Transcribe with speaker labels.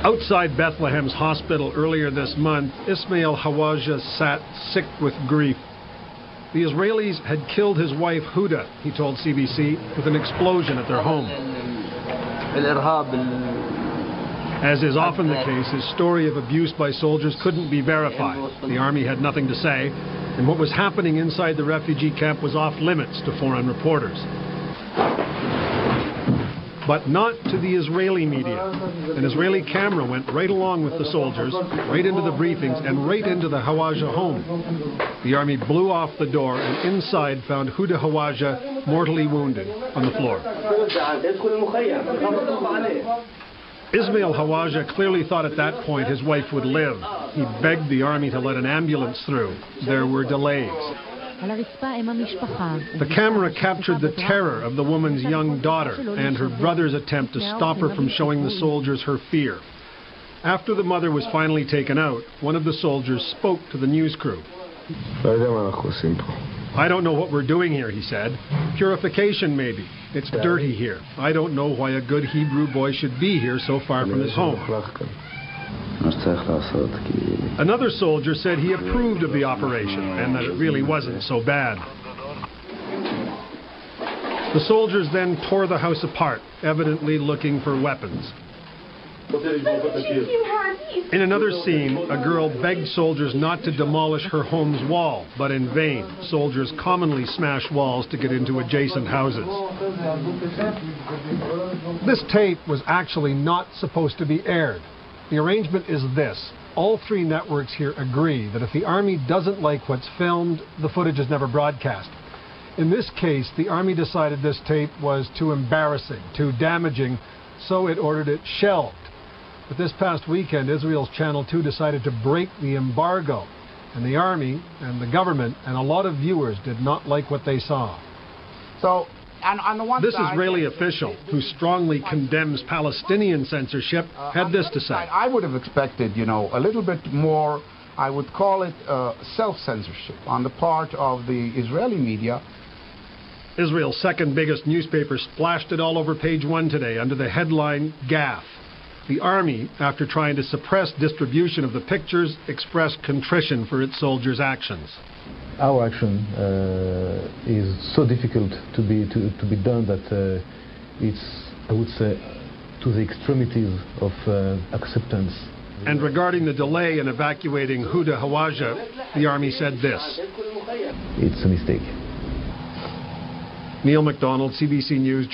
Speaker 1: Outside Bethlehem's hospital earlier this month, Ismail Hawaja sat sick with grief. The Israelis had killed his wife Huda, he told CBC, with an explosion at their home. As is often the case, his story of abuse by soldiers couldn't be verified. The army had nothing to say, and what was happening inside the refugee camp was off limits to foreign reporters. But not to the Israeli media. An Israeli camera went right along with the soldiers, right into the briefings, and right into the Hawaja home. The army blew off the door and inside found Huda Hawaja mortally wounded on the floor. Ismail Hawaja clearly thought at that point his wife would live. He begged the army to let an ambulance through. There were delays. The camera captured the terror of the woman's young daughter and her brother's attempt to stop her from showing the soldiers her fear. After the mother was finally taken out, one of the soldiers spoke to the news crew. "I don't know what we're doing here," he said. "Purification, maybe. It's dirty here. I don't know why a good Hebrew boy should be here so far from his home." Another soldier said he approved of the operation and that it really wasn't so bad. The soldiers then tore the house apart, evidently looking for weapons. In another scene, a girl begged soldiers not to demolish her home's wall, but in vain. Soldiers commonly smash walls to get into adjacent houses. This tape was actually not supposed to be aired. The arrangement is this. All three networks here agree that if the army doesn't like what's filmed, the footage is never broadcast. In this case, the army decided this tape was too embarrassing, too damaging, so it ordered it shelved. But this past weekend, Israel's Channel 2 decided to break the embargo, and the army and the government and a lot of viewers did not like what they saw.
Speaker 2: So, on the one
Speaker 1: this
Speaker 2: side,
Speaker 1: Israeli official, who strongly condemns Palestinian censorship, had this to say.
Speaker 2: I would have expected, a little bit more, I would call it self-censorship on the part of the Israeli media.
Speaker 1: Israel's second biggest newspaper splashed it all over page 1 today under the headline, "Gaffe." The army, after trying to suppress distribution of the pictures, expressed contrition for its soldiers' actions.
Speaker 3: Our action is so difficult to be done that it's, I would say, to the extremities of acceptance.
Speaker 1: And regarding the delay in evacuating Huda Hawaja, the army said this.
Speaker 3: It's a mistake.
Speaker 1: Neil MacDonald, CBC News.